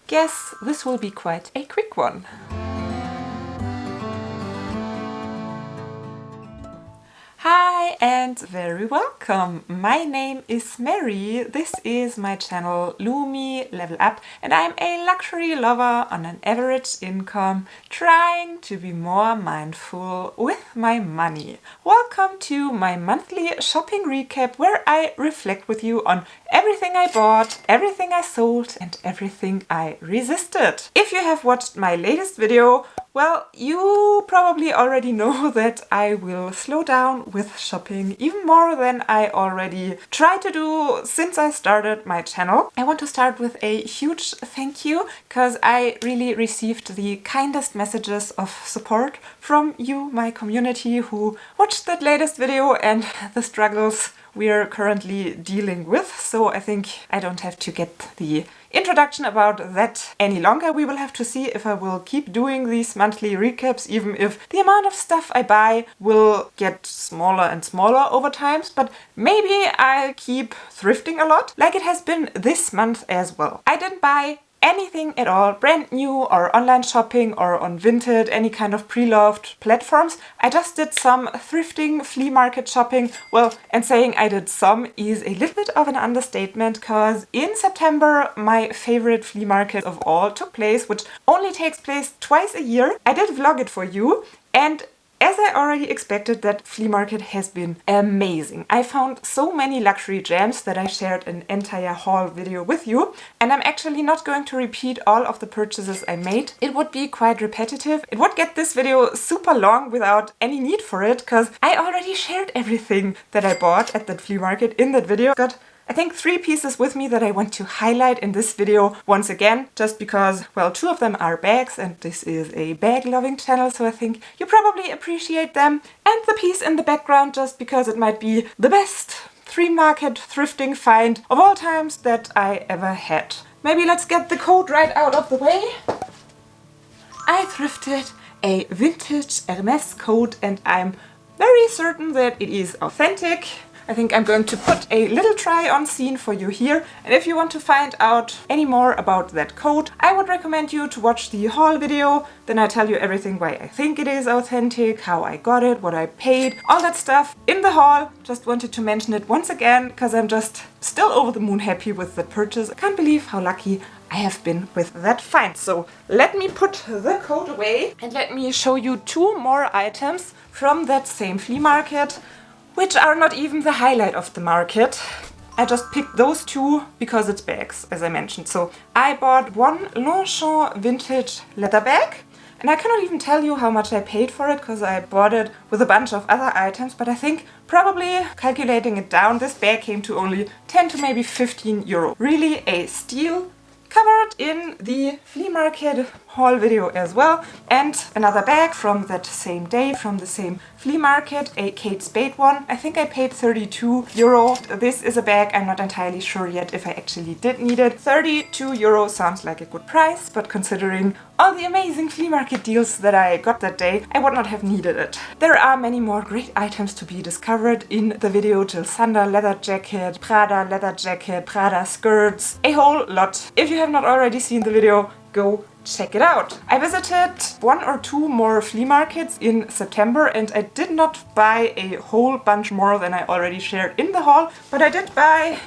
guess this will be quite a quick one. Hi and very welcome! My name is Mary, this is my channel Lumi Level Up, and I'm a luxury lover on an average income trying to be more mindful with my money. Welcome to my monthly shopping recap where I reflect with you on everything I bought, everything I sold and everything I resisted. If you have watched my latest video, well, you probably already know that I will slow down with shopping even more than I already tried to do since I started my channel. I want to start with a huge thank you because I really received the kindest messages of support from you, my community, who watched that latest video and the struggles we are currently dealing with. So I think I don't have to get the introduction about that any longer. We will have to see if I will keep doing these monthly recaps, even if the amount of stuff I buy will get smaller and smaller over times, but maybe I'll keep thrifting a lot, like it has been this month as well. I didn't buy anything at all brand new or online shopping or on Vinted, any kind of pre-loved platforms. I just did some thrifting, flea market shopping. Well, and saying I did some is a little bit of an understatement because in September my favorite flea market of all took place, which only takes place twice a year. I did vlog it for you, and as I already expected, that flea market has been amazing. I found so many luxury gems that I shared an entire haul video with you, and I'm actually not going to repeat all of the purchases I made. It would be quite repetitive. It would get this video super long without any need for it, because I already shared everything that I bought at that flea market in that video. Got I think 3 pieces with me that I want to highlight in this video once again, just because, well, 2 of them are bags and this is a bag-loving channel, so I think you probably appreciate them. And the piece in the background just because it might be the best flea market thrifting find of all times that I ever had. Maybe let's get the coat right out of the way. I thrifted a vintage Hermes coat and I'm very certain that it is authentic. I think I'm going to put a little try on scene for you here, and if you want to find out any more about that coat, I would recommend you to watch the haul video. Then I tell you everything why I think it is authentic, how I got it, what I paid, all that stuff in the haul. Just wanted to mention it once again because I'm just still over the moon happy with that purchase. I can't believe how lucky I have been with that find. So let me put the coat away and let me show you 2 more items from that same flea market, which are not even the highlight of the market. I just picked those 2 because it's bags, as I mentioned. So I bought one Longchamp vintage leather bag, and I cannot even tell you how much I paid for it because I bought it with a bunch of other items, but I think probably calculating it down, this bag came to only 10 to maybe 15 euro. Really a steal. Covered in the flea market haul video as well. And another bag from that same day, from the same flea market, a Kate Spade one. I think I paid 32 euro. This is a bag I'm not entirely sure yet if I actually did need it. 32 euro sounds like a good price, but considering all the amazing flea market deals that I got that day, I would not have needed it. There are many more great items to be discovered in the video. Jill Sander leather jacket, Prada leather jacket, Prada skirts, a whole lot. If you have not already seen the video, go check it out. I visited 1 or 2 more flea markets in September and I did not buy a whole bunch more than I already shared in the haul, but I did buy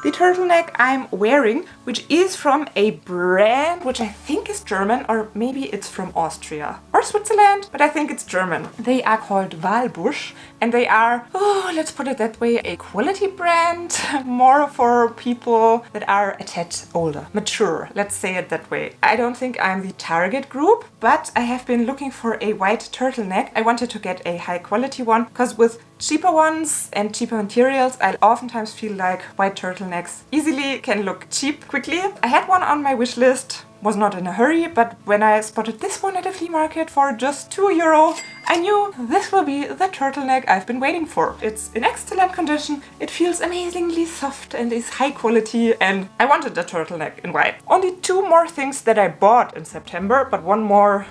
the turtleneck I'm wearing, which is from a brand which I think is German, or maybe it's from Austria or Switzerland, but I think it's German. They are called Walbusch and they are, oh, let's put it that way, a quality brand, more for people that are a tad older, mature, let's say it that way. I don't think I'm the target group, but I have been looking for a white turtleneck. I wanted to get a high quality one because with cheaper ones and cheaper materials, I oftentimes feel like white turtlenecks easily can look cheap quickly. I had one on my wish list, was not in a hurry, but when I spotted this one at a flea market for just 2 euro, I knew this will be the turtleneck I've been waiting for. It's in excellent condition, it feels amazingly soft and is high quality, and I wanted the turtleneck in white. Only 2 more things that I bought in September, but 1 more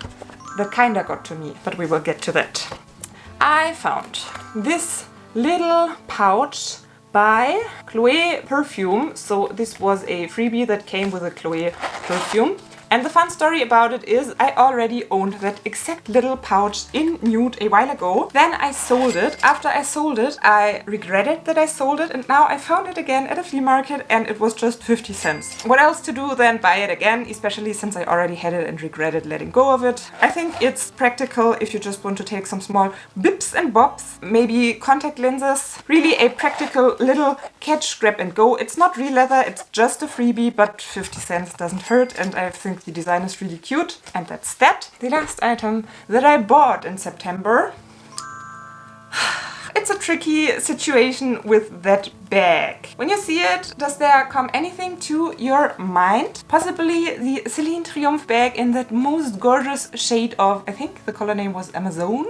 that kinda got to me, but we will get to that. I found this little pouch by Chloe perfume. So this was a freebie that came with a Chloe perfume. And the fun story about it is I already owned that exact little pouch in nude a while ago. Then I sold it. After I sold it, I regretted that I sold it, and now I found it again at a flea market and it was just 50 cents. What else to do than buy it again, especially since I already had it and regretted letting go of it. I think it's practical if you just want to take some small bips and bobs, maybe contact lenses. Really a practical little catch, grab and go. It's not real leather, it's just a freebie, but 50 cents doesn't hurt, and I think the design is really cute. And that's that. The last item that I bought in September. It's a tricky situation with that bag. When you see it, does there come anything to your mind? Possibly the Celine Triomphe bag in that most gorgeous shade of, I think the color name was Amazon.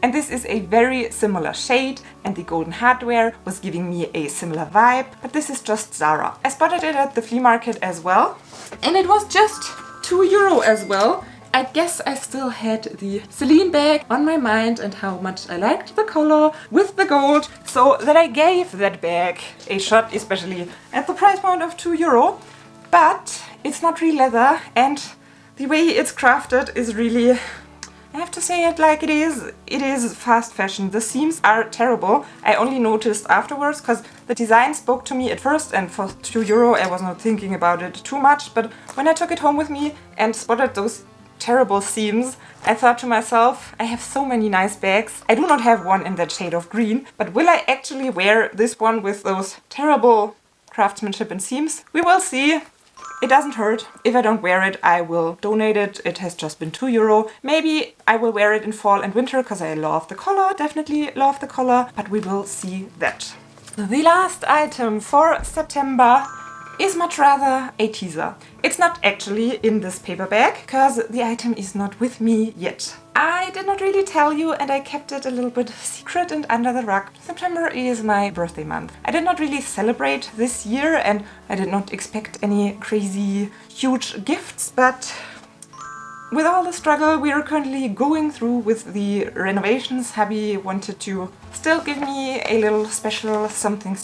And this is a very similar shade, and the golden hardware was giving me a similar vibe, but this is just Zara. I spotted it at the flea market as well, and it was just €2 as well. I guess I still had the Celine bag on my mind and how much I liked the color with the gold, so that I gave that bag a shot, especially at the price point of €2. But it's not real leather, and the way it's crafted is really, I have to say it like it is fast fashion. The seams are terrible. I only noticed afterwards because the design spoke to me at first, and for €2 I was not thinking about it too much, but when I took it home with me and spotted those terrible seams, I thought to myself, I have so many nice bags. I do not have one in that shade of green, but will I actually wear this one with those terrible craftsmanship and seams? We will see. It doesn't hurt. If I don't wear it, I will donate it. It has just been €2. Maybe I will wear it in fall and winter because I love the color, definitely love the color, but we will see that. The last item for September is much rather a teaser. It's not actually in this paper bag because the item is not with me yet. I did not really tell you, and I kept it a little bit secret and under the rug. September is my birthday month. I did not really celebrate this year, and I did not expect any crazy huge gifts, but with all the struggle we are currently going through with the renovations, hubby wanted to still give me a little special something.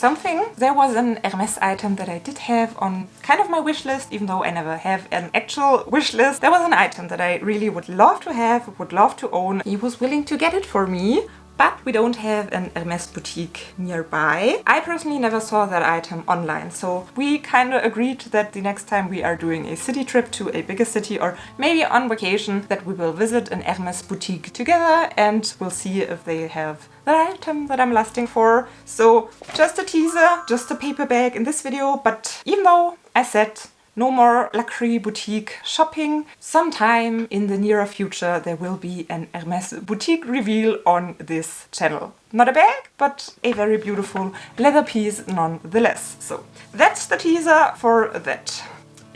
There was an Hermes item that I did have on kind of my wish list, even though I never have an actual wish list. There was an item that I really would love to have, would love to own. He was willing to get it for me, but we don't have an Hermes boutique nearby. I personally never saw that item online, so we kind of agreed that the next time we are doing a city trip to a bigger city, or maybe on vacation, that we will visit an Hermes boutique together and we'll see if they have the item that I'm lusting for. So just a teaser, just a paper bag in this video, but even though I said no more luxury boutique shopping, sometime in the near future there will be an Hermes boutique reveal on this channel. Not a bag, but a very beautiful leather piece nonetheless. So that's the teaser for that.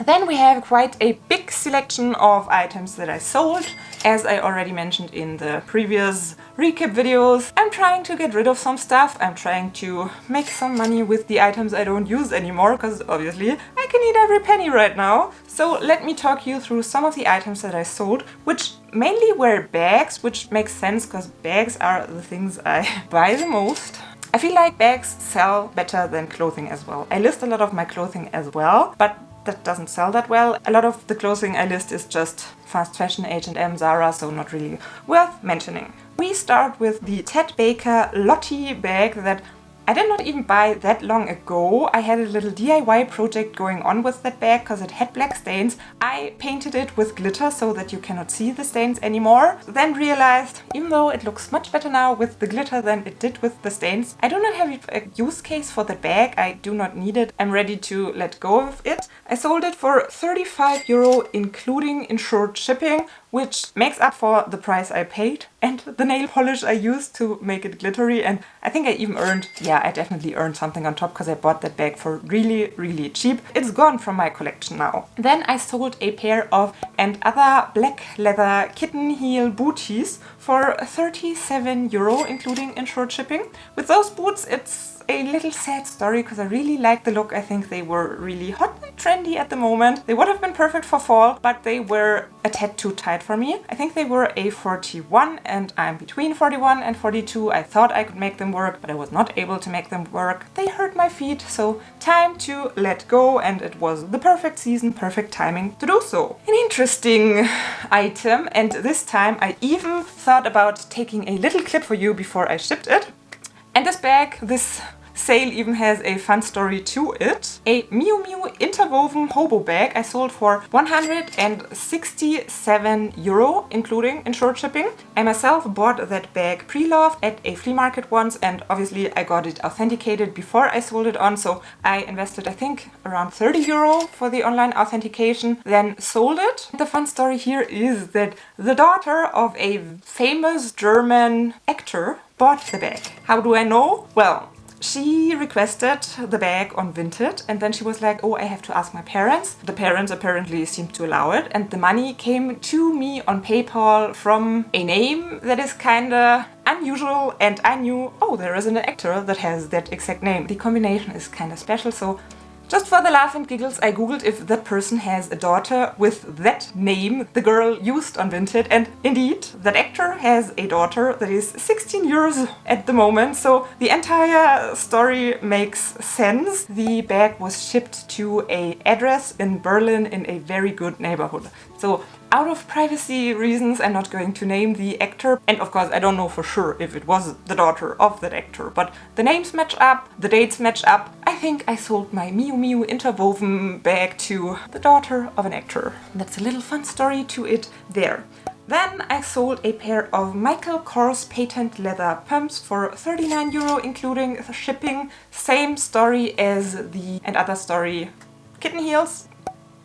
Then we have quite a big selection of items that I sold. As I already mentioned in the previous recap videos, I'm trying to get rid of some stuff. I'm trying to make some money with the items I don't use anymore, because obviously I can eat every penny right now. So let me talk you through some of the items that I sold, which mainly were bags, which makes sense because bags are the things I buy the most. I feel like bags sell better than clothing as well. I list a lot of my clothing as well, but that doesn't sell that well. A lot of the clothing I list is just fast fashion, H&M, Zara, so not really worth mentioning. We start with the Ted Baker Lottie bag that I did not even buy that long ago. I had a little DIY project going on with that bag because it had black stains. I painted it with glitter so that you cannot see the stains anymore. Then realized, even though it looks much better now with the glitter than it did with the stains, I do not have a use case for the bag. I do not need it. I'm ready to let go of it. I sold it for €35, including insured shipping, which makes up for the price I paid and the nail polish I used to make it glittery. And I think I even earned, yeah, I definitely earned something on top because I bought that bag for really, really cheap. It's gone from my collection now. Then I sold a pair of and other black leather kitten heel booties for €37, including insured shipping. With those boots, it's a little sad story because I really liked the look. I think they were really hot and trendy at the moment. They would have been perfect for fall, but they were a tad too tight for me. I think they were a 41 and I'm between 41 and 42. I thought I could make them work, but I was not able to make them work. They hurt my feet, so time to let go, and it was the perfect season, perfect timing to do so. An interesting item, and this time I even thought about taking a little clip for you before I shipped it. And this bag, this sale even has a fun story to it. A Miu Miu interwoven hobo bag I sold for 167 euro, including insured shipping. I myself bought that bag pre-loved at a flea market once, and obviously I got it authenticated before I sold it on, so I invested I think around 30 euro for the online authentication, then sold it. The fun story here is that the daughter of a famous German actor bought the bag. How do I know? Well, she requested the bag on Vinted, and then she was like, oh, I have to ask my parents. The parents apparently seemed to allow it, and the money came to me on PayPal from a name that is kinda unusual, and I knew, oh, there is an actor that has that exact name. The combination is kinda special, so just for the laugh and giggles, I googled if that person has a daughter with that name the girl used on Vinted, and indeed, that actor has a daughter that is 16 years at the moment, so the entire story makes sense. The bag was shipped to an address in Berlin in a very good neighborhood. So out of privacy reasons, I'm not going to name the actor, and of course I don't know for sure if it was the daughter of that actor, but the names match up, the dates match up. I think I sold my Miu Miu interwoven bag to the daughter of an actor. That's a little fun story to it there. Then I sold a pair of Michael Kors patent leather pumps for 39 euro, including the shipping. Same story as the and other story kitten heels.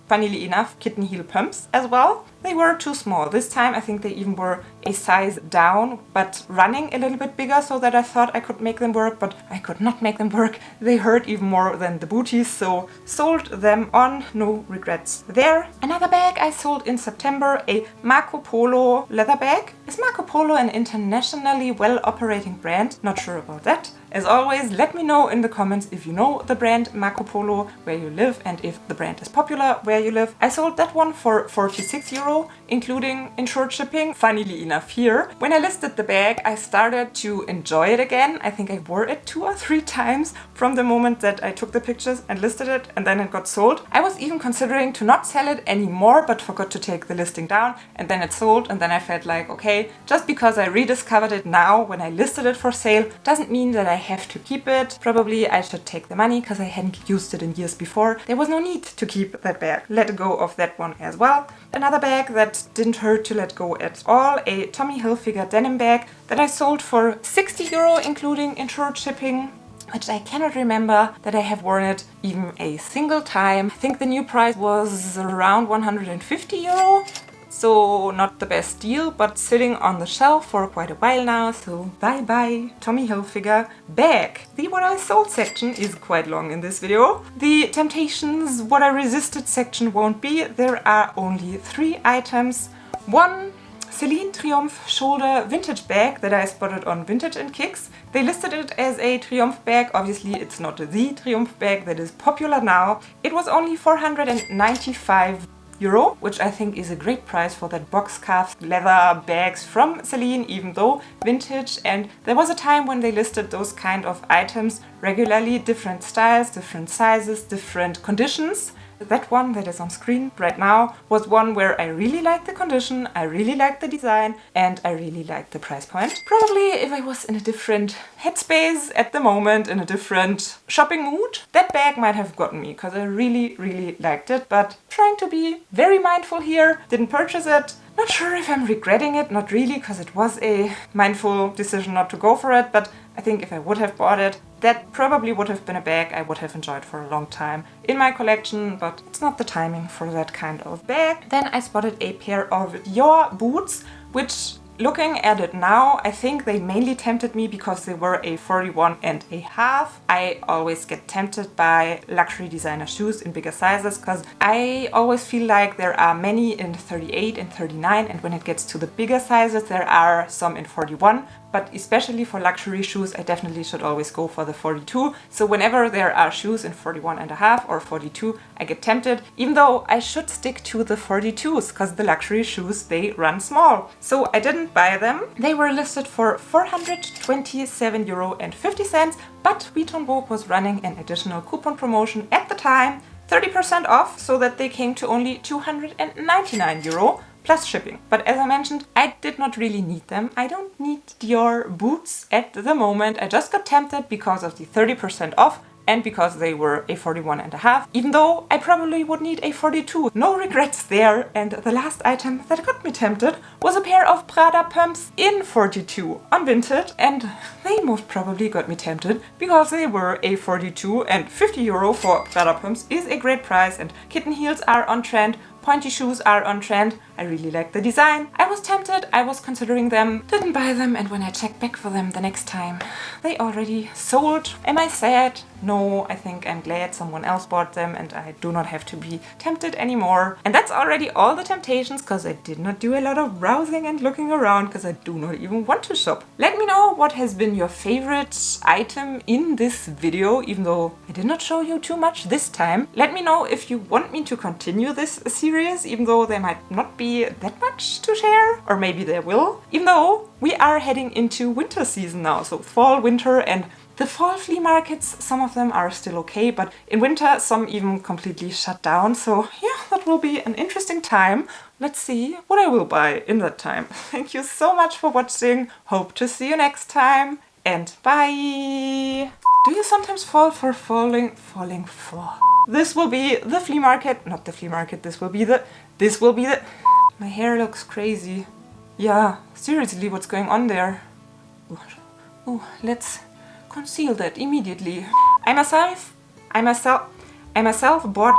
Funnily enough, kitten heel pumps as well. They were too small. This time I think they even were a size down, but running a little bit bigger, so that I thought I could make them work, but I could not make them work. They hurt even more than the booties, so sold them on, no regrets there. Another bag I sold in September, a Marco Polo leather bag. Is Marco Polo an internationally well operating brand? Not sure about that. As always, let me know in the comments if you know the brand Marco Polo, where you live, and if the brand is popular where you live. I sold that one for 46 euro, including insured shipping. Funnily enough here, when I listed the bag, I started to enjoy it again. I think I wore it 2 or 3 times from the moment that I took the pictures and listed it, and then it got sold. I was even considering to not sell it anymore, but forgot to take the listing down, and then it sold, and then I felt like, okay, just because I rediscovered it now when I listed it for sale doesn't mean that I have to keep it. Probably I should take the money because I hadn't used it in years before. There was no need to keep that bag. Let go of that one as well. Another bag that didn't hurt to let go at all, a Tommy Hilfiger denim bag that I sold for 60 euro, including insured shipping, which I cannot remember that I have worn it even a single time. I think the new price was around 150 euro. So not the best deal, but sitting on the shelf for quite a while now, so bye bye Tommy Hilfiger bag. The what I sold section is quite long in this video. The temptations what I resisted section won't be. There are only 3 items. One Celine Triumph shoulder vintage bag that I spotted on Vintage and Kicks. They listed it as a Triumph bag. Obviously it's not the Triumph bag that is popular now. It was only 495 euro, which I think is a great price for that box calf leather bags from Celine, even though vintage. And there was a time when they listed those kind of items regularly, different styles, different sizes, different conditions. That one that is on screen right now was one where I really liked the condition, I really liked the design, and I really liked the price point. Probably if I was in a different headspace at the moment, in a different shopping mood, that bag might have gotten me, because I really, really liked it. But trying to be very mindful here, didn't purchase it. Not sure if I'm regretting it, not really, because it was a mindful decision not to go for it, but I think if I would have bought it, that probably would have been a bag I would have enjoyed for a long time in my collection, but it's not the timing for that kind of bag. Then I spotted a pair of Dior boots, which Looking at it now, I think they mainly tempted me because they were a 41.5. I always get tempted by luxury designer shoes in bigger sizes because I always feel like there are many in 38 and 39, and when it gets to the bigger sizes there are some in 41. But especially for luxury shoes, I definitely should always go for the 42. So whenever there are shoes in 41.5 or 42, I get tempted, even though I should stick to the 42s because the luxury shoes, they run small. So I didn't buy them. They were listed for €427.50, but Vuitton Vogue was running an additional coupon promotion at the time, 30% off, so that they came to only €299 plus shipping. But as I mentioned, I did not really need them. I don't need Dior boots at the moment. I just got tempted because of the 30% off and because they were a 41.5, even though I probably would need a 42. No regrets there. And the last item that got me tempted was a pair of Prada pumps in 42 on Vinted, and they most probably got me tempted because they were a 42, and €50 for Prada pumps is a great price, and kitten heels are on trend. Pointy shoes are on trend. I really like the design. I was tempted, I was considering them, didn't buy them, and when I checked back for them the next time, they already sold. Am I sad? No, I think I'm glad someone else bought them and I do not have to be tempted anymore. And that's already all the temptations, because I did not do a lot of browsing and looking around because I do not even want to shop. Let me know what has been your favorite item in this video, even though I did not show you too much this time. Let me know if you want me to continue this series, even though there might not be that much to share, or maybe there will, even though we are heading into winter season now, so fall, winter, and the fall flea markets, some of them are still okay, but in winter some even completely shut down, so yeah, that will be an interesting time. Let's see what I will buy in that time. Thank you so much for watching, hope to see you next time, and bye! Do you sometimes fall for falling for? This will be the flea market, not the flea market, this will be the... My hair looks crazy. Yeah, seriously, what's going on there? Oh, let's conceal that immediately. I myself bought